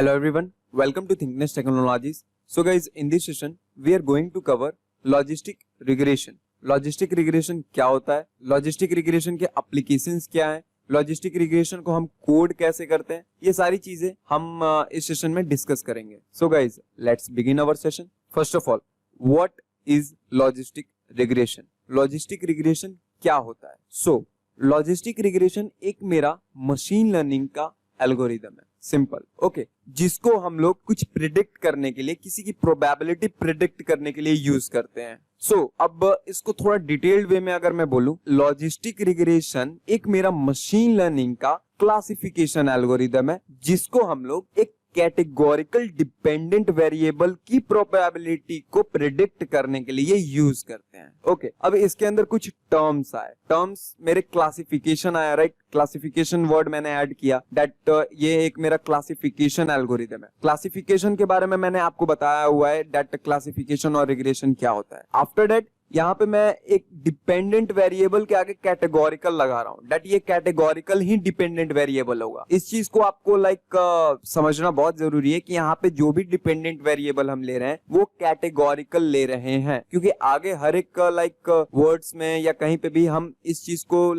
Hello everyone, welcome to Thinkness Technologies. So guys, in this session we are going to cover logistic regression. Logistic regression क्या होता है, logistic regression के applications क्या है, logistic regression को हम code कैसे करते हैं, ये सारी चीजें हम इस सेशन में डिस्कस करेंगे. So guys, let's begin our session. First of all, what is logistic regression? Logistic regression क्या होता है? So logistic regression एक मेरा मशीन लर्निंग का एल्गोरिदम है. सिंपल, ओके, जिसको हम लोग कुछ प्रिडिक्ट करने के लिए, किसी की प्रोबेबिलिटी प्रिडिक्ट करने के लिए यूज करते हैं. अब इसको थोड़ा डिटेल्ड वे में अगर मैं बोलूं, लॉजिस्टिक रिग्रेशन एक मेरा मशीन लर्निंग का क्लासिफिकेशन एल्गोरिदम है, जिसको हम लोग एक कैटेगोरिकल डिपेंडेंट वेरिएबल की प्रोबेबिलिटी को प्रिडिक्ट करने के लिए यूज करते हैं. ओके, अब इसके अंदर कुछ टर्म्स आए, टर्म्स मेरे क्लासिफिकेशन आया, राइट. क्लासिफिकेशन वर्ड मैंने ऐड किया, दैट ये एक मेरा क्लासिफिकेशन एल्गोरिदम है. क्लासिफिकेशन के बारे में मैंने आपको बताया हुआ है, दैट क्लासिफिकेशन और रिग्रेशन क्या होता है. आफ्टर दैट यहाँ पे मैं एक डिपेंडेंट वेरिएबल के आगे कैटेगोरिकल लगा रहा हूँ, दैट ये कैटेगोरिकल ही डिपेंडेंट वेरिएबल होगा. इस चीज को आपको समझना बहुत जरूरी है कि यहाँ पे जो भी डिपेंडेंट वेरिएबल हम ले रहे हैं वो कैटेगोरिकल ले रहे हैं, क्योंकि आगे हर एक वर्ड्स में या कहीं पे भी हम इस चीज को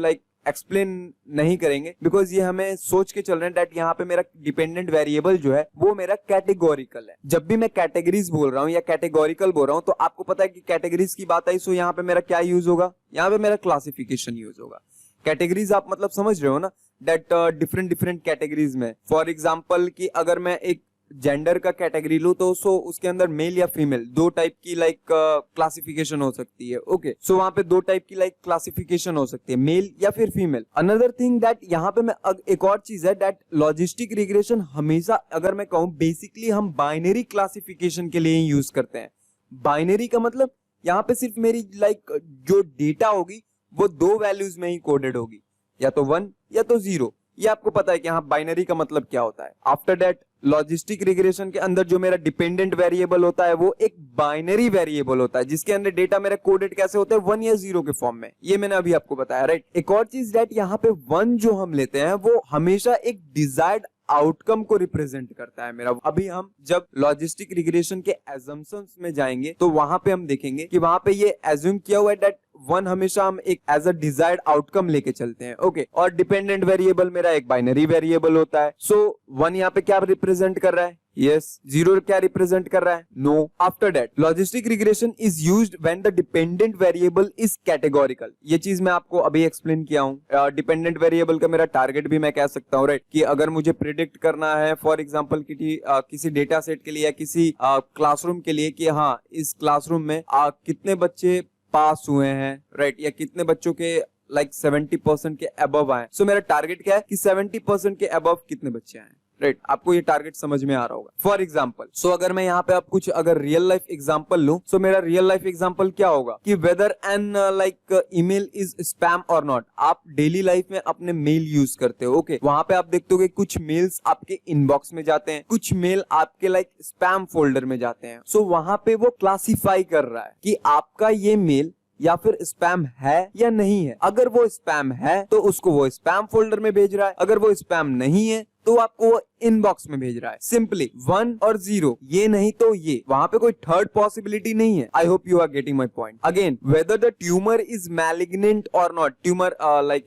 एक्सप्लेन नहीं करेंगे, बिकॉज ये हमें सोच के चल रहे हैं दैट यहाँ पे मेरा डिपेंडेंट वेरिएबल जो है वो मेरा कैटेगोरिकल है. जब भी मैं कैटेगरीज बोल रहा हूँ या कैटेगोरिकल बोल रहा हूँ तो आपको पता है कि कैटेगरीज की बात आई, सो यहाँ पे मेरा क्या यूज होगा, यहाँ पे मेरा क्लासिफिकेशन यूज होगा. कैटेगरीज आप मतलब समझ रहे हो ना, दैट डिफरेंट कैटेगरीज में. फॉर एग्जाम्पल कि अगर मैं एक जेंडर का कैटेगरी लूं तो उसके अंदर मेल या फीमेल दो टाइप की क्लासिफिकेशन हो सकती है. ओके, सो वहां पे दो टाइप की क्लासिफिकेशन हो सकती है, मेल या फिर फीमेल. अनदर थिंग दैट यहाँ पे मैं एक और चीज है दैट लॉजिस्टिक रिग्रेशन हमेशा, अगर मैं कहूं, बेसिकली हम बाइनरी क्लासिफिकेशन के लिए यूज करते हैं. बाइनरी का मतलब यहाँ पे सिर्फ मेरी जो डेटा होगी वो दो वैल्यूज में ही कोडेड होगी, या तो 1 या तो 0. ये आपको पता है कि हाँ बाइनरी का मतलब क्या होता है. आफ्टर दैट लॉजिस्टिक रिग्रेशन के अंदर जो मेरा डिपेंडेंट वेरिएबल होता है वो एक बाइनरी वेरिएबल होता है, जिसके अंदर डेटा मेरा कोडेड कैसे होता है, 1 या 0 के फॉर्म में. ये मैंने अभी आपको बताया, राइट. एक और चीज दैट यहाँ पे 1 जो हम लेते हैं वो हमेशा एक डिजायर्ड आउटकम को रिप्रेजेंट करता है मेरा. अभी हम जब लॉजिस्टिक रिग्रेशन के एजम्पशंस में जाएंगे तो वहां पे हम देखेंगे कि वहां पे ये एज्यूम किया हुआ है दैट 1 हमेशा हम एक एज अ डिजायर्ड आउटकम लेके चलते हैं. ओके, और डिपेंडेंट वेरिएबल मेरा एक बाइनरी वेरिएबल होता है. सो 1 यहाँ पे क्या रिप्रेजेंट कर रहा है, yes. 0 क्या रिप्रेजेंट कर रहा है, no. After that, logistic regression is used when the dependent variable is categorical. ये चीज मैं आपको अभी एक्सप्लेन किया हूँ. डिपेंडेंट वेरिएबल का मेरा टारगेट भी मैं कह सकता हूँ, राइट, कि अगर मुझे प्रिडिक्ट करना है फॉर एग्जांपल किसी डेटा सेट के लिए या किसी क्लासरूम के लिए कि हाँ इस क्लासरूम में कितने बच्चे पास हुए हैं, राइट, या कितने बच्चों के 70% के अबव आए. सो मेरा टारगेट क्या है कि 70% के अबव कितने बच्चे आए, राइट. आपको ये टारगेट समझ में आ रहा होगा. फॉर एग्जाम्पल, सो अगर मैं यहाँ पे आप कुछ अगर रियल लाइफ एग्जाम्पल लूं, सो मेरा रियल लाइफ एग्जाम्पल क्या होगा कि whether an email is spam और नॉट. आप डेली लाइफ में अपने मेल यूज करते हो. ओके, वहां पे आप देखते हो कुछ मेल्स आपके इनबॉक्स में जाते हैं, कुछ मेल आपके स्पैम फोल्डर में जाते हैं. सो वहां पे वो क्लासिफाई कर रहा है कि आपका ये मेल या फिर स्पैम है या नहीं है. अगर वो स्पैम है तो उसको वो स्पैम फोल्डर में भेज रहा है, अगर वो स्पैम नहीं है तो आपको वो इनबॉक्स में भेज रहा है. सिंपली 1 और 0, ये नहीं तो ये. वहां पे कोई थर्ड पॉसिबिलिटी नहीं है. I hope you are getting my point. Again, whether the tumour is malignant और नॉट. ट्यूमर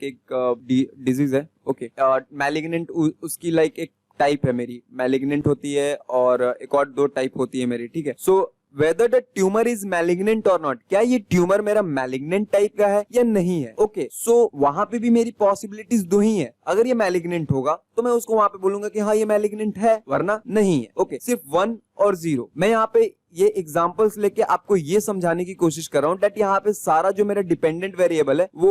एक डिजीज है. ओके, मैलिग्नेंट उसकी एक टाइप है मेरी, मैलिग्नेंट होती है और एक और 2 टाइप होती है मेरी, ठीक है. सो whether the tumor is malignant or not, क्या ये ट्यूमर मेरा मैलिग्नेंट टाइप का है या नहीं है. ओके, सो वहां पे भी मेरी पॉसिबिलिटीज 2 ही है. अगर ये मैलिग्नेंट होगा तो मैं उसको वहां पे बोलूंगा कि हाँ ये मैलिग्नेंट है, वरना नहीं है. ओके, सिर्फ 1 और 0. मैं यहाँ पे ये एग्जांपल्स लेके आपको ये समझाने की कोशिश कर रहा हूँ दैट यहाँ पे सारा जो मेरा डिपेंडेंट वेरिएबल है वो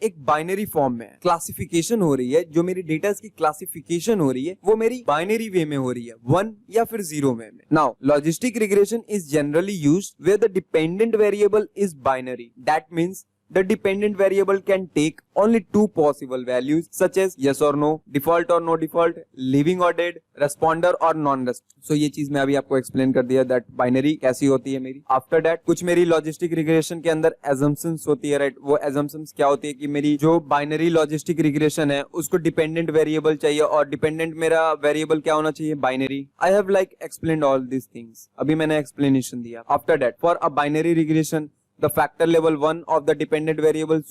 एक बाइनरी फॉर्म में है. क्लासिफिकेशन हो रही है, जो मेरी डेटा की क्लासिफिकेशन हो रही है वो मेरी बाइनरी वे में हो रही है, 1 या फिर 0 वे में. Now logistic regression is generally used where the dependent variable is binary. That means the dependent variable can take only two possible values such as yes or no, default or no default, living or dead, responder और non responder. So ये चीज मैं अभी आपको explain कर दिया that binary कैसी होती है मेरी. After that कुछ मेरी लॉजिस्टिक रिग्रेशन के अंदर assumptions होती है, राइट. वो assumptions क्या होती है कि मेरी जो बाइनरी लॉजिस्टिक रिग्रेशन है उसको डिपेंडेंट वेरिएबल चाहिए और डिपेंडेंट मेरा वेरिएबल क्या होना चाहिए, binary. I have like explained all this things, अभी मैंने एक्सप्लेनेशन दिया. After that for a binary regression the factor level 1 of the dependent variable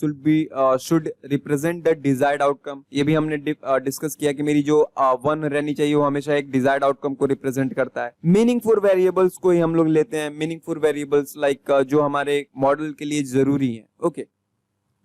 should represent the desired outcome. ये भी हमने डिस्कस किया कि मेरी जो 1 रहनी चाहिए वो हमेशा एक desired outcome को रिप्रेजेंट करता है. मीनिंगफुल वेरिएबल्स को ही हम लोग लेते हैं. मीनिंगफुल वेरिएबल्स लाइक जो हमारे मॉडल के लिए जरूरी है. Okay,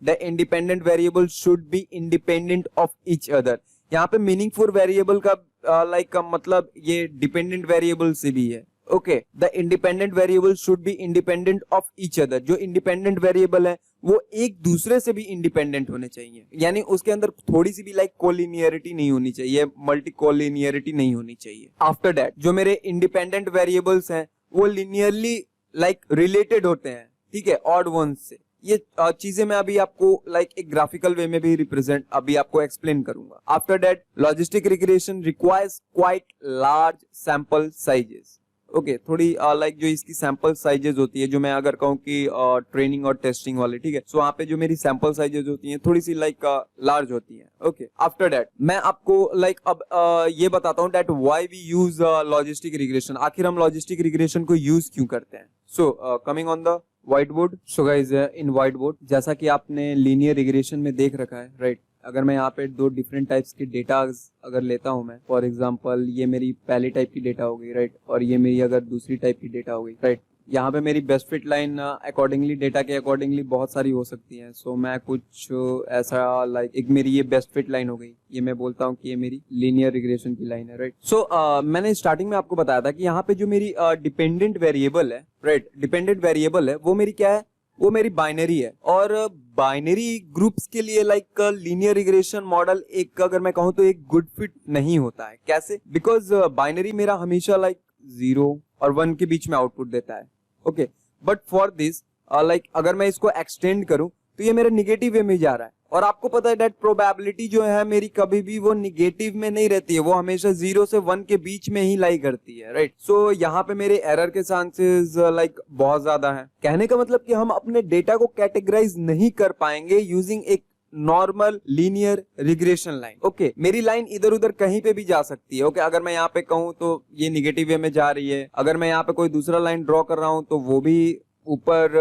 the independent variable should be independent of each other. यहाँ पे मीनिंगफुल वेरिएबल का लाइक मतलब ये डिपेंडेंट वेरिएबल से भी है. Okay, the independent variable should be independent of each other. जो इंडिपेंडेंट वेरिएबल है वो एक दूसरे से भी इंडिपेंडेंट होने चाहिए, यानी उसके अंदर थोड़ी सी भी लाइक कोलिनियरिटी नहीं होनी चाहिए, मल्टी कोलिनियरिटी नहीं होनी चाहिए. आफ्टर दैट जो मेरे इंडिपेंडेंट वेरिएबल्स हैं वो लिनियरली लाइक रिलेटेड होते हैं, ठीक है, ऑड वंस से. ये चीजें मैं अभी आपको लाइक एक ग्राफिकल वे में भी रिप्रेजेंट अभी आपको एक्सप्लेन करूंगा. After that logistic regression requires quite large sample sizes. Okay, थोड़ी लाइक जो इसकी सैंपल साइजेस होती है, जो मैं अगर कहूँ कि ट्रेनिंग और टेस्टिंग वाले, ठीक है, सो वहाँ पे जो मेरी सैंपल साइजेस होती हैं थोड़ी सी लाइक लार्ज होती हैं. ओके, आफ्टर दैट मैं आपको लाइक अब ये बताता हूँ that why we use logistic regression. आखिर हम लॉजिस्टिक रिग्रेशन को यूज क्यों करते हैं. So coming on the whiteboard. So guys in whiteboard जैसा कि आपने लीनियर रिग्रेशन में देख रखा है, राइट. अगर मैं यहाँ पे दो डिफरेंट टाइप्स के डेटा अगर लेता हूँ मैं, फॉर एग्जांपल ये मेरी पहली टाइप की डेटा हो गई, राइट, और ये मेरी अगर दूसरी टाइप की डेटा हो गई, राइट. यहाँ पे मेरी best fit line accordingly data के अकॉर्डिंगली बहुत सारी हो सकती है. सो मैं कुछ ऐसा लाइक एक मेरी ये बेस्ट फिट लाइन हो गई, ये मैं बोलता हूँ कि ये मेरी लीनियर रिग्रेशन की लाइन है, राइट. सो मैंने स्टार्टिंग में आपको बताया था कि यहाँ पे जो मेरी डिपेंडेंट वेरिएबल है, राइट, डिपेंडेंट वेरिएबल है वो मेरी क्या है, वो मेरी बाइनरी है. और बाइनरी ग्रुप्स के लिए लाइक लीनियर रिग्रेशन मॉडल एक अगर मैं कहूँ तो एक गुड फिट नहीं होता है. कैसे? बिकॉज बाइनरी मेरा हमेशा लाइक 0 और 1 के बीच में आउटपुट देता है. Okay, but for this like अगर मैं इसको एक्सटेंड करूं तो ये मेरा निगेटिव वे में जा रहा है. और आपको पता है दैट प्रोबेबिलिटी जो है मेरी कभी भी वो निगेटिव में नहीं रहती है, वो हमेशा 0 से 1 के बीच में ही लाई करती है, राइट. सो यहाँ पे मेरे एरर के चांसेस लाइक बहुत ज्यादा है. कहने का मतलब कि हम अपने डेटा को कैटेगराइज नहीं कर पाएंगे यूजिंग एक normal linear regression line. Okay, मेरी लाइन इधर उधर कहीं पे भी जा सकती है. ओके, अगर मैं यहाँ पे कहूँ तो ये निगेटिव वे में जा रही है, अगर मैं यहाँ पे कोई दूसरा लाइन ड्रॉ कर रहा हूँ तो वो भी ऊपर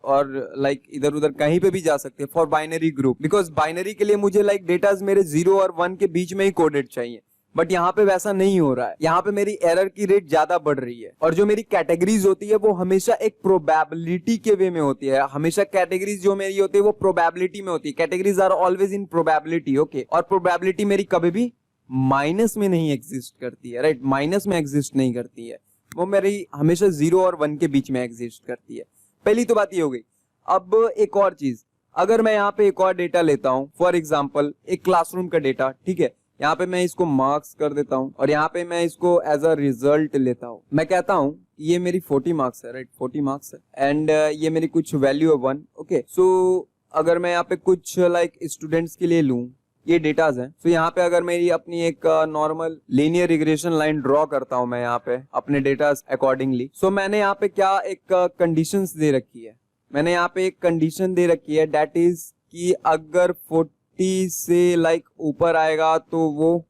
और लाइक इधर उधर कहीं पे भी जा सकते हैं for binary group. Because binary के लिए मुझे लाइक डेटाज मेरे 0 और 1 के बीच में ही कोडेड चाहिए, बट यहाँ पे वैसा नहीं हो रहा है. यहाँ पे मेरी एरर की रेट ज्यादा बढ़ रही है. और जो मेरी कैटेगरीज होती है वो हमेशा एक प्रोबेबिलिटी के वे में होती है. हमेशा कैटेगरीज जो मेरी होती है वो प्रोबेबिलिटी में होती है. Categories are always in probability. Okay, और प्रोबेबिलिटी मेरी कभी भी माइनस में नहीं एग्जिस्ट करती है, राइट. माइनस में एग्जिस्ट नहीं करती है, वो मेरी हमेशा 0 और 1 के बीच में एग्जिस्ट करती है. पहली तो बात ये हो गई. अब एक और चीज, अगर मैं यहाँ पे एक और डेटा लेता हूँ, फॉर एग्जाम्पल एक क्लासरूम का डेटा, ठीक है, यहाँ पे मैं इसको मार्क्स कर देता हूँ और यहाँ पे मैं इसको एज अ रिजल्ट लेता हूँ. मैं कहता हूँ ये मेरी 40 मार्क्स है, राइट, 40 मार्क्स है, एंड ये मेरी कुछ वैल्यू है 1. ओके, सो अगर मैं यहाँ पे कुछ लाइक स्टूडेंट्स के लिए लूँ, ये डेटाज हैं. तो यहाँ पे अगर मेरी अपनी एक normal linear regression line draw करता हूँ मैं यहाँ पे अपने डेटाज अकॉर्डिंगली. सो मैंने यहाँ पे क्या एक कंडीशंस दे रखी है, मैंने यहाँ पे एक कंडीशन दे रखी है दैट इज कि अगर 40 से लाइक ऊपर आएगा तो वो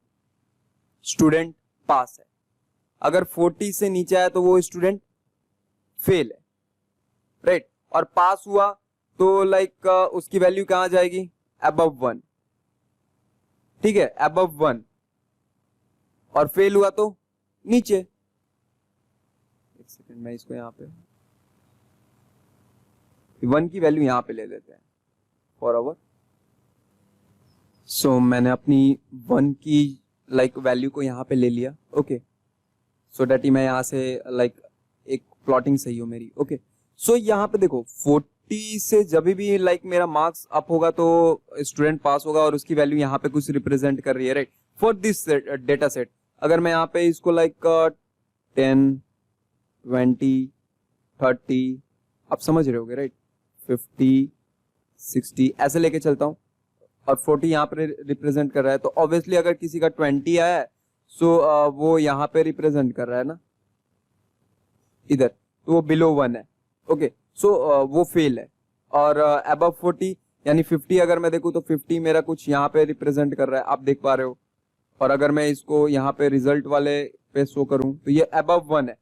स्टूडेंट पास है, अगर 40 से नीचे आया तो वो स्टूडेंट फेल है, राइट. और पास हुआ तो लाइक उसकी वैल्यू कहाँ जाएगी, अबव 1, ठीक है, अबव 1. और फेल हुआ तो नीचे. एक सेकंड, मैं इसको यहाँ पे 1 की वैल्यू यहाँ पे ले लेते हैं फॉर अवर. सो मैंने अपनी 1 की लाइक वैल्यू को यहाँ पे ले लिया. ओके, सो दैट मैं यहाँ से लाइक एक प्लॉटिंग सही हो मेरी. ओके, सो यहाँ पे देखो 40 से जब भी लाइक मेरा मार्क्स अप होगा तो स्टूडेंट पास होगा और उसकी वैल्यू यहाँ पे कुछ रिप्रेजेंट कर रही है, right. For this data set अगर मैं यहाँ पे इसको लाइक 10, 20, 30, आप समझ रहे होगे, राइट, 50, 60 ऐसे लेके चलता हूँ और 40 यहाँ पे रिप्रेजेंट कर रहा है, तो ऑब्वियसली अगर किसी का 20 आया है सो वो यहाँ पे रिप्रेजेंट कर रहा है ना इधर, तो वो बिलो 1 है। ओके सो वो फेल है। और अबव 40 यानी 50 अगर मैं देखूँ तो 50 मेरा कुछ यहाँ पे रिप्रेजेंट कर रहा है, आप देख पा रहे हो। और अगर मैं इसको यहाँ पे रिजल्ट वाले पे शो करूं तो ये अबव 1 है।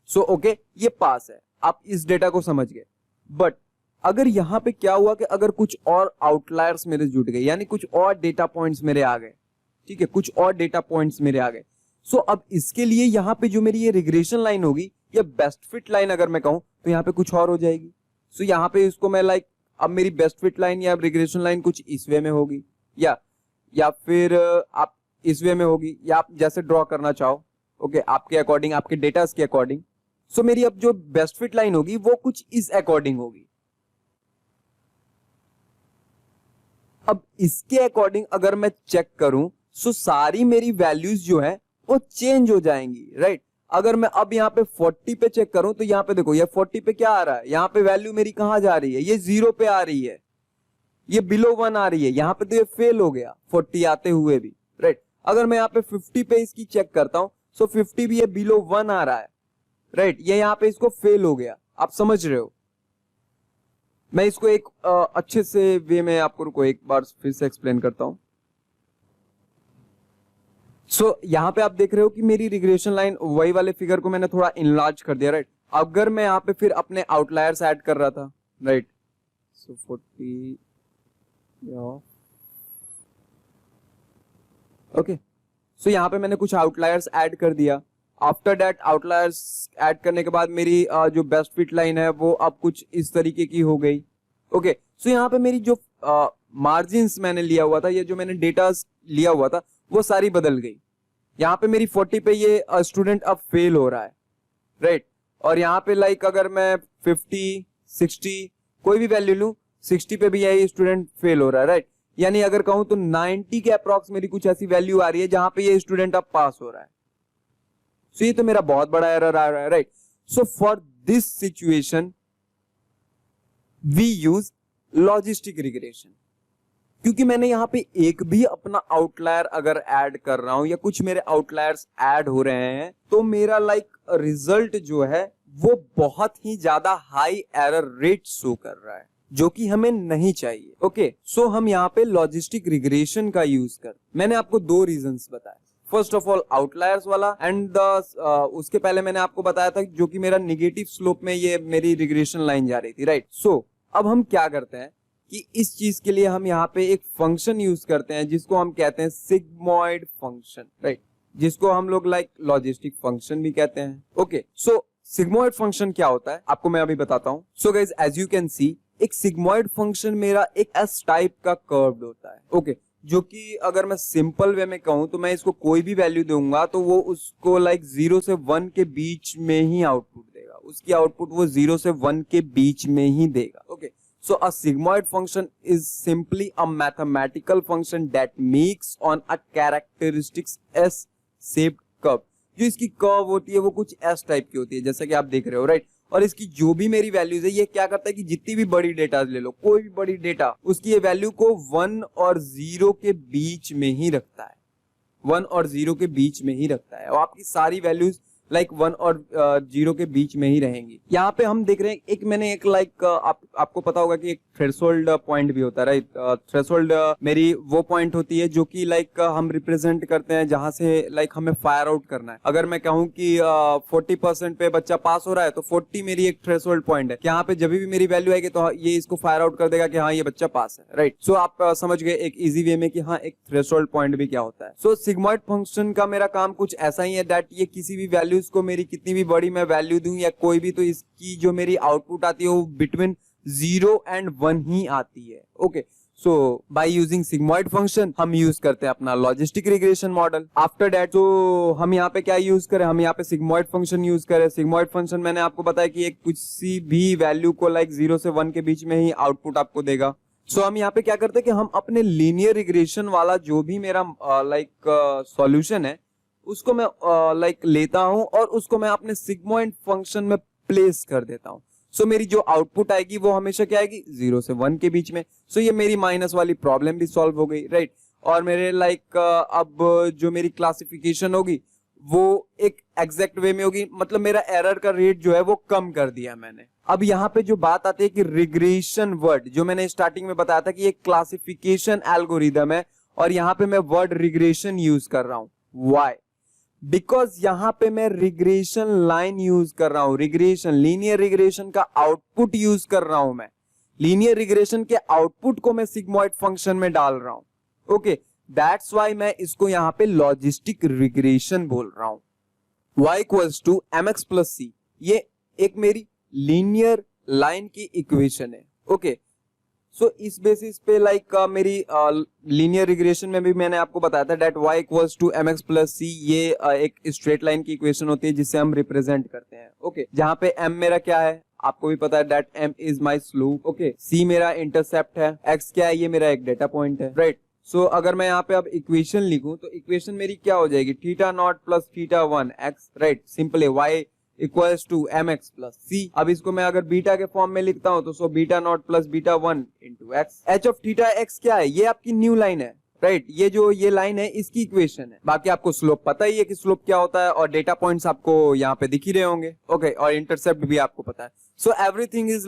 सो ओके ये पास है, आप इस डेटा को समझ गए। बट अगर यहाँ पे क्या हुआ कि अगर कुछ और आउटलायर्स मेरे जुट गए, यानी कुछ और डेटा पॉइंट्स मेरे आ गए, ठीक है, कुछ और डेटा पॉइंट्स मेरे आ गए। सो अब इसके लिए यहाँ पे जो मेरी ये रिग्रेशन लाइन होगी या बेस्ट फिट लाइन अगर मैं कहूं तो यहाँ पे कुछ और हो जाएगी। सो यहाँ पे इसको मैं लाइक अब मेरी बेस्ट फिट लाइन या रिग्रेशन लाइन कुछ इस वे में होगी या फिर आप इस वे में होगी, या आप जैसे ड्रॉ करना चाहो। ओके आपके अकॉर्डिंग, आपके डेटा के अकॉर्डिंग। सो मेरी अब जो बेस्ट फिट लाइन होगी वो कुछ इस अकॉर्डिंग होगी। अब इसके अकॉर्डिंग अगर मैं चेक करूं सो सारी मेरी वैल्यूज जो है वो चेंज हो जाएंगी, राइट। अगर मैं अब यहाँ पे 40 पे चेक करूं तो यहाँ पे देखो ये 40 पे क्या आ रहा है, यहाँ पे वैल्यू मेरी कहां जा रही है, ये 0 पे आ रही है, ये बिलो 1 आ रही है, यहाँ पे तो ये फेल हो गया 40 आते हुए भी, राइट। अगर मैं यहाँ पे 50 पे इसकी चेक करता हूं सो 50 भी ये बिलो 1 आ रहा है, राइट। ये यहाँ पे इसको फेल हो गया, आप समझ रहे हो। मैं इसको एक अच्छे से वे में आपको रुको एक बार फिर से एक्सप्लेन करता हूं। सो यहाँ पे आप देख रहे हो कि मेरी रिग्रेशन लाइन वही वाले फिगर को मैंने थोड़ा इनलार्ज कर दिया, राइट। अगर मैं यहाँ पे फिर अपने आउटलायर्स ऐड कर रहा था, राइट, सो 40 ओके सो यहाँ पे मैंने कुछ आउटलायर्स ऐड कर दिया। आफ्टर दैट आउटलायर्स ऐड करने के बाद मेरी जो बेस्ट फिट लाइन है वो अब कुछ इस तरीके की हो गई। ओके सो यहाँ पे मेरी जो मार्जिन्स मैंने लिया हुआ था, ये जो मैंने डेटा लिया हुआ था वो सारी बदल गई। यहाँ पे मेरी 40 पे ये स्टूडेंट अब फेल हो रहा है, राइट। और यहाँ पे लाइक अगर मैं 50, 60 कोई भी वैल्यू लूं, 60 पे भी यही स्टूडेंट फेल हो रहा है, राइट। यानी अगर कहूं तो 90 के अप्रॉक्स मेरी कुछ ऐसी वैल्यू आ रही है जहां पे ये स्टूडेंट अब पास हो रहा है। सो ये तो मेरा बहुत बड़ा एरर आ रहा है, right. So for this situation we use logistic regression, क्योंकि मैंने यहाँ पे एक भी अपना आउटलायर अगर ऐड कर रहा हूं या कुछ मेरे आउटलायर्स ऐड हो रहे हैं तो मेरा लाइक रिजल्ट जो है वो बहुत ही ज्यादा हाई एरर रेट शो कर रहा है, जो कि हमें नहीं चाहिए। ओके सो हम यहाँ पे लॉजिस्टिक रिग्रेशन का यूज कर, मैंने आपको 2 रीजंस बताए। फर्स्ट ऑफ ऑल आउटलायर्स वाला एंड उसके पहले मैंने आपको बताया था जो कि मेरा निगेटिव स्लोप में ये मेरी रिग्रेशन लाइन जा रही थी, राइट। सो अब हम क्या करते हैं कि इस चीज के लिए हम यहाँ पे एक फंक्शन यूज करते हैं जिसको हम कहते हैं सिग्मॉइड फंक्शन, राइट, जिसको हम लोग लाइक लॉजिस्टिक फंक्शन भी कहते हैं। ओके सो सिग्मॉइड फंक्शन क्या होता है आपको मैं अभी बताता हूँ। So guys as you can see एक सिग्मॉइड फंक्शन मेरा एक एस टाइप का कर्व्ड होता है, ओके, जो कि अगर मैं सिंपल वे में कहूं तो मैं इसको कोई भी वैल्यू दूंगा तो वो उसको लाइक 0 से 1 के बीच में ही आउटपुट देगा, उसकी आउटपुट वो 0 से 1 के बीच में ही देगा। Okay so a sigmoid function is simply a mathematical function that makes on a characteristics S shaped curve. जो इसकी कर्व होती है वो कुछ एस टाइप की होती है जैसा कि आप देख रहे हो, राइट। और इसकी जो भी मेरी वैल्यूज है ये क्या करता है कि जितनी भी बड़ी डेटा ले लो, कोई भी बड़ी डेटा, उसकी ये वैल्यू को 1 और 0 के बीच में ही रखता है, 1 और 0 के बीच में ही रखता है। और आपकी सारी वैल्यूज लाइक 1 और 0 के बीच में ही रहेंगी। यहाँ पे हम देख रहे हैं एक मैंने एक लाइक आपको पता होगा कि एक थ्रेशोल्ड पॉइंट भी होता है, राइट। थ्रेशोल्ड मेरी वो पॉइंट होती है जो कि लाइक हम रिप्रेजेंट करते हैं जहां से लाइक हमें फायर आउट करना है। अगर मैं कहूं कि 40% पे बच्चा पास हो रहा है तो 40 मेरी एक थ्रेशोल्ड पॉइंट है, यहाँ पे जब भी मेरी वैल्यू आएगी तो ये इसको फायर आउट कर देगा कि हाँ ये बच्चा पास है, राइट। सो आप समझ गए एक इजी वे में कि हाँ एक थ्रेशोल्ड पॉइंट भी क्या होता है। सो सिग्मॉइड फंक्शन का मेरा काम कुछ ऐसा ही है दैट ये किसी भी वैल्यू को मेरी कितनी भी बड़ी मैं वैल्यू दूं या कोई भी, तो इसकी जो मेरी आउटपुट आती है वो बिटवीन 0 एंड 1 ही आती है। Okay so by using sigmoid function हम यूज करते हैं अपना logistic regression model. After that तो हम यहाँ पे क्या यूज करें, हम यहाँ पे सिग्मॉइड फंक्शन यूज करें। सिग्मॉइड फंक्शन मैंने आपको बताया कि एक किसी भी वैल्यू को लाइक 0 से 1 के बीच में ही आउटपुट आपको देगा। सो हम यहाँ पे क्या करते हैं कि हम अपने लीनियर रिग्रेशन वाला जो भी मेरा लाइक सॉल्यूशन है उसको मैं लाइक लेता हूं और उसको मैं अपने सिग्मॉइड फंक्शन में प्लेस कर देता हूं। सो मेरी जो आउटपुट आएगी वो हमेशा क्या आएगी, 0 से 1 के बीच में। सो ये मेरी माइनस वाली प्रॉब्लम भी सॉल्व हो गई, राइट। और मेरे अब जो मेरी क्लासिफिकेशन होगी वो एक एग्जैक्ट वे में होगी, मतलब मेरा एरर का रेट जो है वो कम कर दिया मैंने। अब यहाँ पे जो बात आती है कि रिग्रेशन वर्ड, जो मैंने स्टार्टिंग में बताया था कि एक क्लासिफिकेशन एल्गोरिदम है और यहाँ पे मैं वर्ड रिग्रेशन यूज कर रहा हूं। व्हाई? बिकॉज यहाँ पे मैं रिग्रेशन लाइन यूज कर रहा हूं, रिग्रेशन लीनियर रिग्रेशन का आउटपुट यूज कर रहा हूं मैं। लीनियर रिग्रेशन के आउटपुट को मैं सिग्मॉइड फंक्शन में डाल रहा हूं। ओके, दैट्स वाई मैं इसको यहाँ पे लॉजिस्टिक रिग्रेशन बोल रहा हूं। y equals to mx plus c, ये एक मेरी लीनियर लाइन की इक्वेशन है। ओके, सो इस बेसिस पे मेरी लीनियर रिग्रेशन में भी मैंने आपको बताया था that y equals to mx plus c, ये एक स्ट्रेट लाइन की इक्वेशन होती है जिससे हम रिप्रेजेंट करते हैं। ओके, जहां पे m मेरा क्या है आपको भी पता है that m is my slope. Okay, c मेरा इंटरसेप्ट है, x क्या है, ये मेरा एक डेटा पॉइंट है, राइट। सो अगर मैं यहाँ पे अब इक्वेशन लिखूं तो इक्वेशन मेरी क्या हो जाएगी, theta naught plus theta 1 x, right. Simple है, y equals to mx plus c। अब इसको मैं अगर बीटा के फॉर्म में लिखता हूं तो so beta not plus beta 1 into x. h of theta x क्या है, ये आपकी न्यू लाइन है, राइट। ये जो ये लाइन है इसकी इक्वेशन है। बाकी आपको स्लोप पता ही है कि स्लोप क्या होता है और डेटा पॉइंट्स आपको यहाँ पे दिख ही रहे होंगे। ओके, और इंटरसेप्ट भी आपको पता है। सो एवरीथिंग इज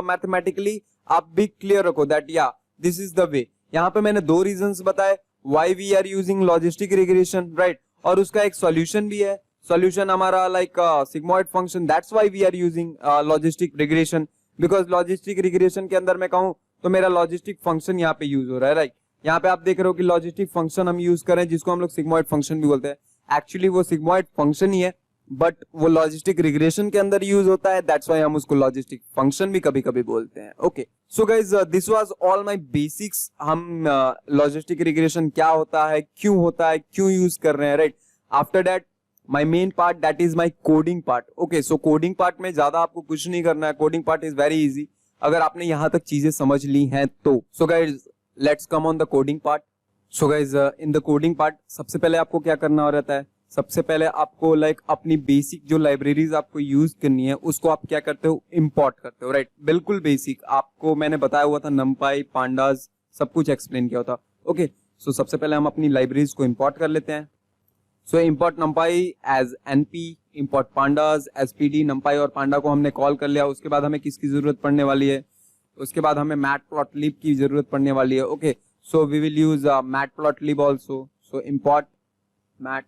मैथमेटिकली आप भी क्लियर रखो that yeah this is the way. यहाँ पे मैंने दो रीजंस बताए why we are using logistic regression, right, और उसका एक सॉल्यूशन भी है। सॉल्यूशन हमारा sigmoid function, that's why we are using logistic regression, because logistic regression के अंदर मैं कहूं तो मेरा लॉजिस्टिक फंक्शन यहाँ पे यूज हो रहा है, राइट। यहाँ पे आप देख रहे हो कि लॉजिस्टिक फंक्शन हम यूज कर रहे हैं जिसको हम लोग सिग्मॉइड फंक्शन भी बोलते हैं। एक्चुअली वो सिग्मॉइड फंक्शन ही है बट वो लॉजिस्टिक रिग्रेशन के अंदर यूज होता है, दैट्स व्हाई हम उसको लॉजिस्टिक फंक्शन भी कभी कभी बोलते हैं। Okay, so guys this was all my basics. हम लॉजिस्टिक रिग्रेशन क्या होता है, क्यों यूज कर रहे हैं, right. After that my main part that is my coding part. Okay, so coding part में ज्यादा आपको कुछ नहीं करना है, coding part is very easy अगर आपने यहां तक चीजें समझ ली हैं तो। So guys let's come on the coding part. So guys in the coding part सबसे पहले आपको क्या करना रहता है, सबसे पहले आपको अपनी बेसिक जो लाइब्रेरीज आपको यूज करनी है उसको आप क्या करते हो, इंपोर्ट करते हो, राइट। बिल्कुल बेसिक आपको मैंने बताया हुआ था, नमपाई पांडास सब कुछ एक्सप्लेन किया होता। ओके, सो सबसे पहले हम अपनी लाइब्रेरीज को इंपोर्ट कर लेते हैं। So import नमपाई as np, import pandas spd। NumPy और पांडा को हमने कॉल कर लिया। उसके बाद हमें किसकी जरूरत पड़ने वाली है, उसके बाद हमें मैटप्लॉटलिब की जरूरत पड़ने वाली है। Okay, so we will use matplotlib also. So import mat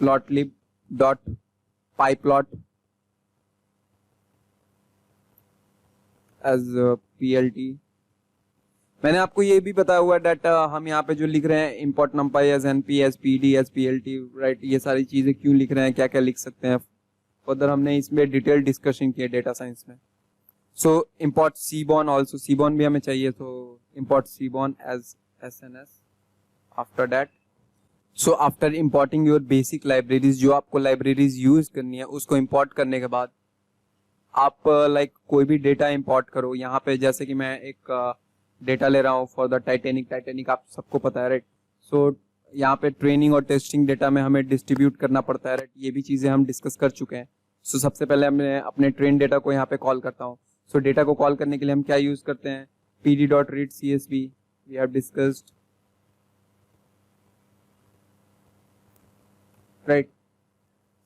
plotlib dot pyplot as plt। मैंने आपको ये भी बताया हुआ है डेट हम यहाँ पे जो लिख रहे हैं import नमपाई as np as pd as plt, right. ये सारी चीजें क्यों लिख रहे हैं, क्या क्या लिख सकते हैं, फर्दर हमने इसमें डिटेल डिस्कशन किया डेटा साइंस में। So import cbon also, cbon भी हमें चाहिए, तो import cbon as sns। After that so after importing your basic libraries, जो आपको लाइब्रेरीज यूज करनी है उसको इंपोर्ट करने के बाद आप कोई भी डेटा इंपोर्ट करो। यहाँ पे जैसे कि मैं एक डेटा ले रहा हूँ फॉर द टाइटेनिक आप सबको पता है, राइट। सो यहाँ पे ट्रेनिंग और टेस्टिंग डेटा में हमें डिस्ट्रीब्यूट करना पड़ता है, राइट। ये भी चीजें हम डिस्कस कर चुके हैं। सो सबसे पहले मैं अपने ट्रेन डेटा को यहाँ पे कॉल करता हूँ। सो डेटा को कॉल करने के लिए हम क्या यूज करते हैं, pd.read csv, we have discussed, right.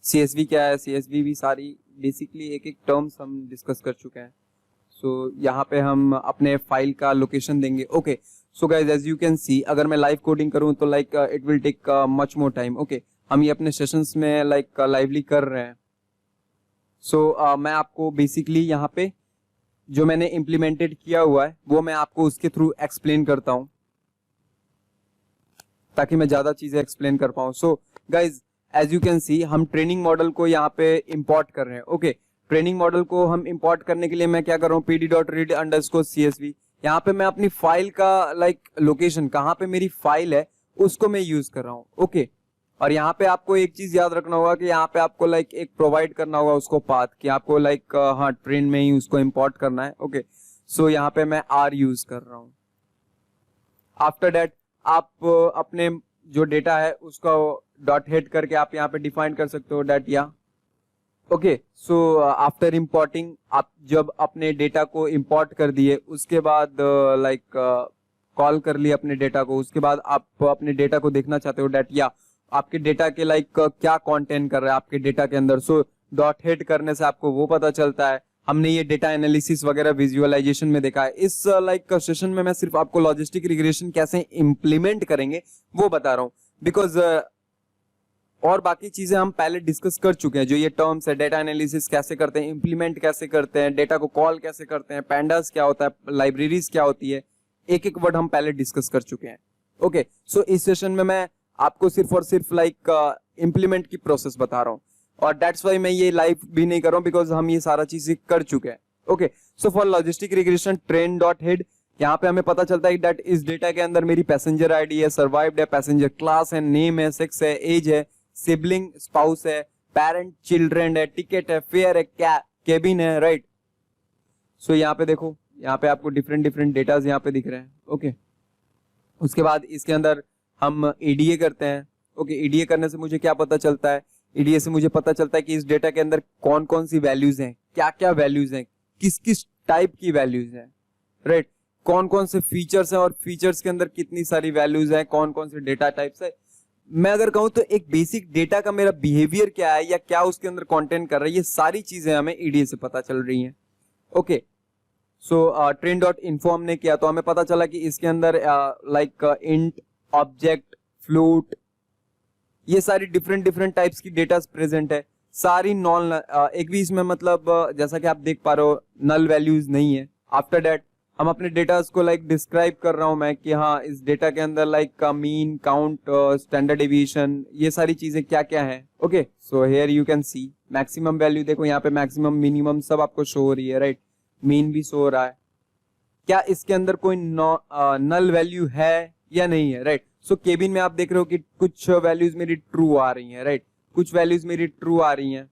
CSV क्या है, CSV भी सारी बेसिकली एक एक टर्म्स हम डिस्कस कर चुके हैं। सो यहाँ पे हम अपने फाइल का लोकेशन देंगे। Okay, so guys as you can see अगर मैं लाइव कोडिंग करूँ तो it will take much more time. Okay, हम ये अपने सेशंस में लाइवली कर रहे हैं। सो मैं आपको बेसिकली यहाँ पे जो मैंने इम्प्लीमेंटेड किया हुआ है वो मैं आपको उसके थ्रू एक्सप्लेन करता हूँ ताकि मैं ज्यादा चीजें एक्सप्लेन कर पाऊँ। So guys as you can see हम ट्रेनिंग मॉडल को यहाँ पे इंपोर्ट कर रहे हैं। ओके, ट्रेनिंग मॉडल को हम इंपोर्ट करने के लिए मैं क्या कर रहा हूँ, pd.read_csv। यहाँ पे मैं अपनी फाइल का लोकेशन कहाँ पे मेरी फाइल है उसको मैं यूज कर रहा हूँ। ओके, और यहाँ पे आपको एक चीज याद रखना होगा कि यहाँ पे आपको एक प्रोवाइड करना होगा उसको पाथ कि आपको हाँ ट्रेन में ही उसको इंपोर्ट करना है। ओके, सो यहाँ पे मैं r यूज कर रहा हूँ। आफ्टर दैट आप अपने जो डेटा है उसको डॉट हेड करके आप यहाँ पे डिफाइन कर सकते हो डेट या ओके, सो आफ्टर इंपोर्टिंग, आप जब अपने डेटा को इंपोर्ट कर दिए उसके बाद लाइक कॉल कर लिए अपने डेटा को, उसके बाद आप अपने डेटा को देखना चाहते हो डेट या आपके डेटा के लाइक क्या कंटेंट कर रहा है आपके डेटा के अंदर। सो डॉट हेड करने से आपको वो पता चलता है। हमने ये डेटा एनालिसिस वगैरह विजुअलाइजेशन में देखा है। इस लाइक सेशन में मैं सिर्फ आपको लॉजिस्टिक रिग्रेशन कैसे इंप्लीमेंट करेंगे वो बता रहा हूँ, बिकॉज और बाकी चीजें हम पहले डिस्कस कर चुके हैं। जो ये टर्म्स है, डेटा एनालिसिस कैसे करते हैं, इंप्लीमेंट कैसे करते हैं, डेटा को कॉल कैसे करते हैं, पैंडास क्या होता है, लाइब्रेरीज क्या होती है, एक एक वर्ड हम पहले डिस्कस कर चुके हैं। ओके, सो इस सेशन में मैं आपको सिर्फ और सिर्फ लाइक इंप्लीमेंट की प्रोसेस बता रहा हूँ, और दैट्स वाई मैं ये लाइव भी नहीं कर रहा हूँ बिकॉज हम ये सारा चीजें कर चुके हैं। Okay, so for logistic regression train dot head, यहाँ पे हमें पता चलता है दैट इस डेटा के अंदर मेरी पैसेंजर आईडी है, सर्वाइव्ड है, पैसेंजर क्लास है, नेम है, सेक्स है, एज है, सिबलिंग स्पाउस है, पेरेंट चिल्ड्रन है, टिकट है, फेयर है, केबिन है, राइट। सो यहाँ पे देखो, यहाँ पे आपको डिफरेंट डिफरेंट डेटाज यहाँ पे दिख रहे हैं। ओके, उसके बाद इसके अंदर हम ईडीए करते हैं। ओके, ईडीए करने से मुझे क्या पता चलता है, ईडीए से मुझे पता चलता है कि इस डेटा के अंदर कौन कौन सी वैल्यूज हैं, क्या क्या वैल्यूज हैं, किस किस टाइप की वैल्यूज हैं, राइट, कौन कौन से फीचर्स हैं और फीचर्स के अंदर कितनी सारी वैल्यूज हैं, कौन कौन से डेटा टाइप्स है। मैं अगर कहूं तो एक बेसिक डेटा का मेरा बिहेवियर क्या है या क्या उसके अंदर कंटेंट कर रहा है, ये सारी चीजें हमें ईडीए से पता चल रही हैं। Okay, so train dot info हमने किया तो हमें पता चला कि इसके अंदर लाइक इंट, ऑब्जेक्ट, फ्लोट, ये सारी डिफरेंट डिफरेंट टाइप्स की डेटा प्रेजेंट है, सारी नॉन, एक भी इसमें मतलब जैसा कि आप देख पा रहे हो नल वैल्यूज नहीं है। आफ्टर दैट हम अपने डेटा को लाइक डिस्क्राइब कर रहा हूं मैं कि हाँ इस डेटा के अंदर लाइक का मीन, काउंट, स्टैंडर्ड डेविएशन, ये सारी चीजें क्या क्या है। Okay, so here you can C maximum value, देखो यहाँ पे मैक्सिमम मिनिमम सब आपको शो हो रही है, राइट, मीन भी शो हो रहा है। क्या इसके अंदर कोई नल वैल्यू है या नहीं है, राइट। सो केबिन में आप देख रहे हो कि कुछ वैल्यूज मेरी ट्रू आ रही हैं, राइट, कुछ वैल्यूज मेरी ट्रू आ रही हैं।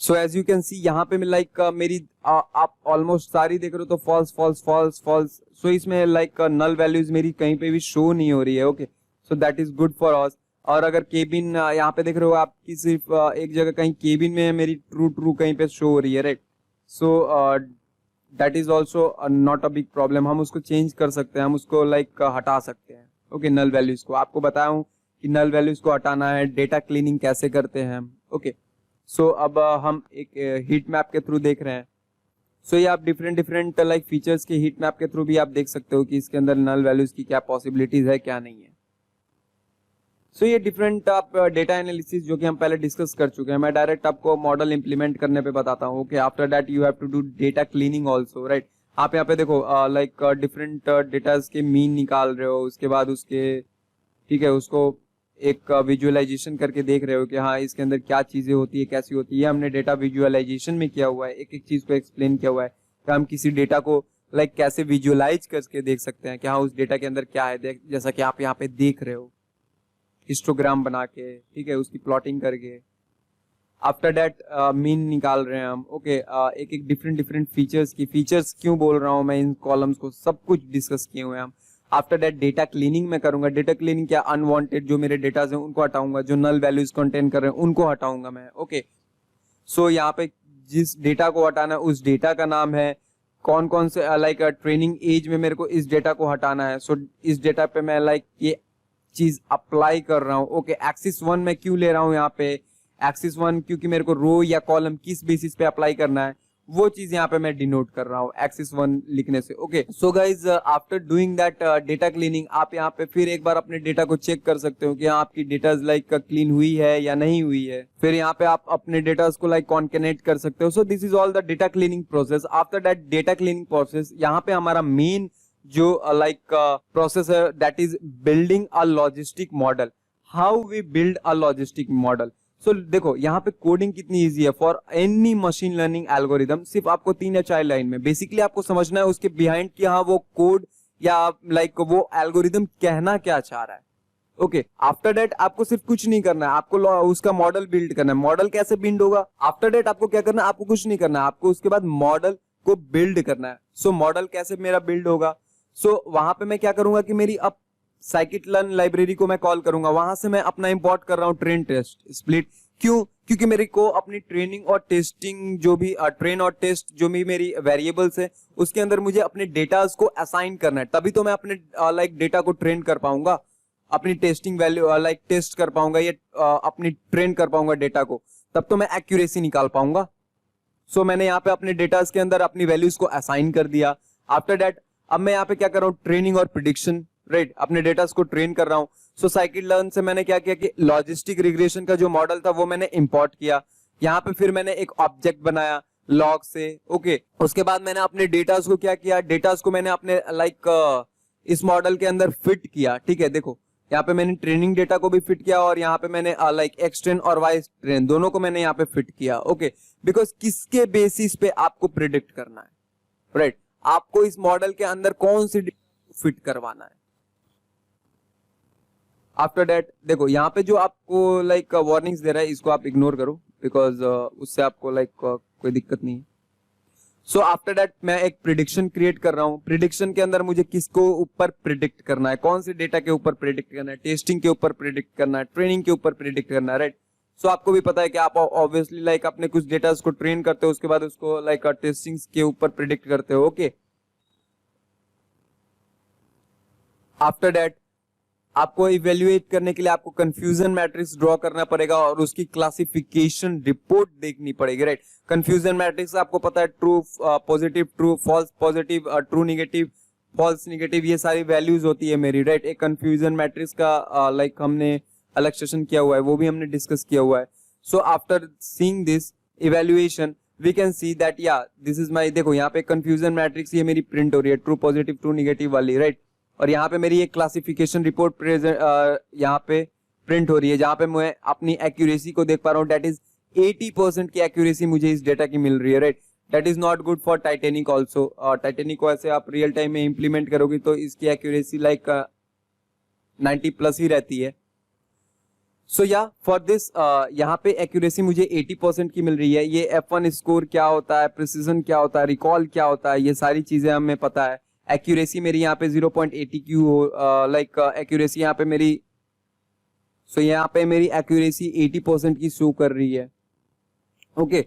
So as you can see यहाँ पे लाइक मेरी आप ऑलमोस्ट सारी देख रहे हो तो फॉल्स फॉल्स फॉल्स फॉल्स। सो इसमें लाइक नल वैल्यूज मेरी कहीं पे भी शो नहीं हो रही है। Okay, so that is good for us. और अगर केबिन यहाँ पे देख रहे हो आप कि सिर्फ एक जगह कहीं केबिन में मेरी ट्रू ट्रू कहीं पे शो हो रही है, right. So that is also not a big problem, हम उसको चेंज कर सकते हैं, हम उसको लाइक हटा सकते हैं। ओके, नल वैल्यूज को आपको बताया हूँ कि नल वैल्यूज को हटाना है, डेटा क्लीनिंग कैसे करते हैं हम। ओके, सो अब हम एक हीट मैप के थ्रू देख रहे हैं। सो ये आप डिफरेंट डिफरेंट लाइक फीचर्स के हीट मैप के थ्रू भी आप देख सकते हो कि इसके अंदर नल वैल्यूज की क्या पॉसिबिलिटीज है, क्या नहीं है। सो ये डिफरेंट आप डेटा एनालिसिस जो कि हम पहले डिस्कस कर चुके हैं, मैं डायरेक्ट आपको मॉडल इंप्लीमेंट करने पे बताता हूँ। Okay, after that you have to do data cleaning also, right. आप यहाँ पे देखो लाइक डिफरेंट डेटाज के मीन निकाल रहे हो, उसके बाद उसके, ठीक है, उसको एक विजुअलाइजेशन करके देख रहे हो कि हाँ इसके अंदर क्या चीजें होती है, कैसी होती है। ये हमने डेटा विजुअलाइजेशन में किया हुआ है, एक एक चीज को एक्सप्लेन किया हुआ है कि हम किसी डेटा को लाइक कैसे विजुअलाइज करके देख सकते हैं कि हाँ उस डेटा के अंदर क्या है। जैसा कि आप यहाँ पे देख रहे हो, हिस्टोग्राम बना के, ठीक है, उसकी प्लॉटिंग करके। आफ्टर दैट मीन निकाल रहे हैं हम। ओके, एक एक डिफरेंट डिफरेंट फीचर्स की, फीचर्स क्यों बोल रहा हूँ मैं, इन कॉलम्स को सब कुछ डिस्कस किए हुए हैं हम। आफ्टर दैट डेटा क्लीनिंग में करूंगा। डेटा क्लीनिंग क्या, अनवांटेड जो मेरे डेटाज हैं उनको हटाऊंगा, जो नल वैल्यूज कंटेन कर रहे हैं उनको हटाऊंगा मैं। ओके, सो यहाँ पे जिस डेटा को हटाना है उस डेटा का नाम है, कौन कौन से लाइक ट्रेनिंग एज में मेरे को इस डेटा को हटाना है। सो इस डेटा पे मैं लाइक ये चीज अप्लाई कर रहा हूँ। ओके, एक्सिस 1 में क्यों ले रहा हूँ यहाँ पे, एक्सिस 1 क्योंकि मेरे को रो या कॉलम किस बेसिस पे अप्लाई करना है वो चीज यहाँ पे मैं डिनोट कर रहा हूँ एक्सिस 1 लिखने से। Okay, so guys after doing that data cleaning, आप यहाँ पे फिर एक बार अपने डेटा को चेक कर सकते हो कि हाँ आपकी डेटा लाइक क्लीन हुई है या नहीं हुई है। फिर यहाँ पे आप अपने डेटा को लाइक कॉन्केनेट कर सकते हो। So this is all the data cleaning process. After that data cleaning process, यहाँ पे हमारा मेन जो लाइक प्रोसेस है that is building a logistic model. How we build a logistic model. So देखो यहाँ पे कोडिंग कितनी इजी है for any machine learning algorithm. सिर्फ आपको 3 या 4 लाइन में बेसिकली आपको समझना है उसके बिहाइंड कि हाँ वो कोड या लाइक वो एल्गोरिदम कहना क्या चाह रहा है। ओके, आफ्टर दैट आपको सिर्फ कुछ नहीं करना है, आपको उसका मॉडल बिल्ड करना है। मॉडल कैसे बिल्ड होगा, आफ्टर दैट आपको क्या करना है, आपको कुछ नहीं करना है, आपको उसके बाद मॉडल को बिल्ड करना है। सो मॉडल कैसे मेरा बिल्ड होगा, सो वहां पे मैं क्या करूंगा कि मेरी अब साइकिट लर्न लाइब्रेरी को मैं कॉल करूंगा, वहां से मैं अपना इंपोर्ट कर रहा हूं ट्रेन टेस्ट स्प्लिट क्यों? क्योंकि मेरे को अपनी ट्रेनिंग और टेस्टिंग जो भी ट्रेन और टेस्ट जो भी मेरी वेरिएबल्स है उसके अंदर मुझे अपने डेटास को असाइन करना है, तभी तो मैं अपने लाइक डेटा को ट्रेन कर पाऊंगा, अपनी टेस्टिंग वैल्यू लाइक टेस्ट कर पाऊंगा या अपनी ट्रेन कर पाऊंगा डेटा को, तब तो मैं एक्यूरेसी निकाल पाऊंगा। सो मैंने यहाँ पे अपने डेटास के अंदर अपनी वैल्यूज को असाइन कर दिया। आफ्टर दैट अब मैं यहाँ पे क्या कर रहा हूँ, ट्रेनिंग और प्रिडिक्शन, राइट, अपने डेटास को ट्रेन कर रहा हूँ। सो साइकिल लर्न से मैंने क्या किया कि लॉजिस्टिक रिग्रेशन का जो मॉडल था वो मैंने इंपोर्ट किया। यहाँ पे फिर मैंने एक ऑब्जेक्ट बनाया लॉग से, ओके। उसके बाद मैंने अपने डेटास को क्या किया, डेटास को मैंने अपने लाइक इस मॉडल के अंदर फिट किया, ठीक है। देखो यहाँ पे मैंने ट्रेनिंग डेटा को भी फिट किया और यहाँ पे मैंने लाइक एक्स ट्रेन और वाई ट्रेन दोनों को मैंने यहाँ पे फिट किया, ओके। बिकॉज किसके बेसिस पे आपको प्रिडिक्ट करना है, राइट, आपको इस मॉडल के अंदर कौन सी फिट करवाना है। आफ्टर दैट देखो यहाँ पे जो आपको लाइक वार्निंग्स दे रहा है इसको आप इग्नोर करो, बिकॉज उससे आपको लाइक कोई दिक्कत नहीं है। सो आफ्टर दैट मैं एक प्रिडिक्शन क्रिएट कर रहा हूँ। प्रिडिक्शन के अंदर मुझे किसको ऊपर प्रिडिक्ट करना है, कौन से डेटा के ऊपर प्रिडिक्ट करना है, टेस्टिंग के ऊपर प्रिडिक्ट करना है, ट्रेनिंग के ऊपर प्रिडिक्ट करना है, राइट। सो आपको भी पता है कि आप ऑब्वियसली लाइक अपने कुछ डेटा को ट्रेन करते हो, उसके बाद उसको लाइक टेस्टिंग के ऊपर प्रिडिक्ट करते हो, ओके। आफ्टर दैट आपको इवेल्युएट करने के लिए आपको कंफ्यूजन मैट्रिक्स ड्रॉ करना पड़ेगा और उसकी क्लासिफिकेशन रिपोर्ट देखनी पड़ेगी, राइट। कंफ्यूजन मैट्रिक्स आपको पता है true positive true, false positive, true negative, false negative, ये सारी वैल्यूज होती है मेरी, राइट। एक कंफ्यूजन मैट्रिक्स का लाइक हमने अलग सेशन किया हुआ है, वो भी हमने डिस्कस किया हुआ है। So after seeing this evaluation we can see that yeah this is my, देखो यहाँ पे कंफ्यूजन मैट्रिक्स ये मेरी प्रिंट हो रही है, ट्रू पॉजिटिव ट्रू नेगेटिव वाली, राइट। और यहाँ पे मेरी एक क्लासिफिकेशन रिपोर्ट प्रेजेंट यहाँ पे प्रिंट हो रही है, जहाँ पे मैं अपनी एक्यूरेसी को देख पा रहा हूँ, डेट इज 80% की एक्यूरेसी मुझे इस डेटा की मिल रही है, right. That is not good for Titanic also. Titanic को ऐसे आप रियल टाइम में इंप्लीमेंट करोगे तो इसकी एक्यूरेसी लाइक 90+ ही रहती है। सो या फॉर दिस यहाँ पे एक्यूरेसी मुझे 80% की मिल रही है। ये F1 स्कोर क्या होता है, प्रिसीजन क्या होता है, रिकॉल क्या होता है, ये सारी चीजें हमें पता है। एक्यूरेसी मेरी यहाँ पे 0.80 की लाइक एक्यूरेसी यहाँ पे मेरी, सो यहाँ पे मेरी एक्यूरेसी 80% की शो कर रही है, okay.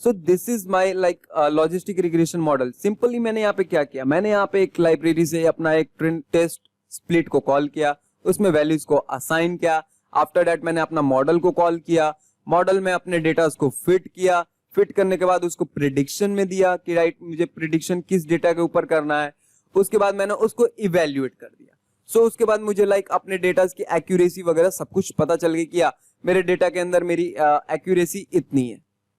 So this is my like logistic regression model. Simply मैंने यहाँ पे क्या किया, मैंने यहाँ पे एक लाइब्रेरी से अपना एक टेस्ट स्प्लिट को कॉल किया, उसमें वैल्यूज को असाइन किया। आफ्टर दैट मैंने अपना मॉडल को कॉल किया, मॉडल में अपने डेटा को फिट किया, फिट करने के बाद उसको प्रिडिक्शन में दिया कि राइट मुझे प्रिडिक्शन किस डेटा के ऊपर करना है। उसके बाद मैंने उसको इवेल्युएट कर दिया। सो उसके बाद मुझे लाइक अपने डेटा की एक्यूरेसी वगैरह सब कुछ पता चल गई कि मेरे डेटा के अंदर मेरी एक्यूरेसी इतनी है,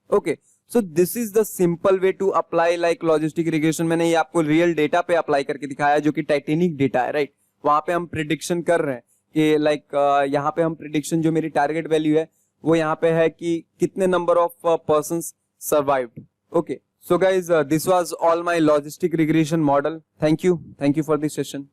okay. So this is the simple way to apply like logistic regression. मैंने ये आपको रियल डेटा पे अप्लाई करके दिखाया जो कि टाइटेनिक डेटा है, राइट। वहां पे हम प्रिडिक्शन कर रहे हैं कि लाइक यहाँ पे हम प्रिडिक्शन जो मेरी टारगेट वैल्यू है वो यहाँ पे है कि कितने number of persons survived, okay. So guys, this was all my logistic regression model. Thank you for this session.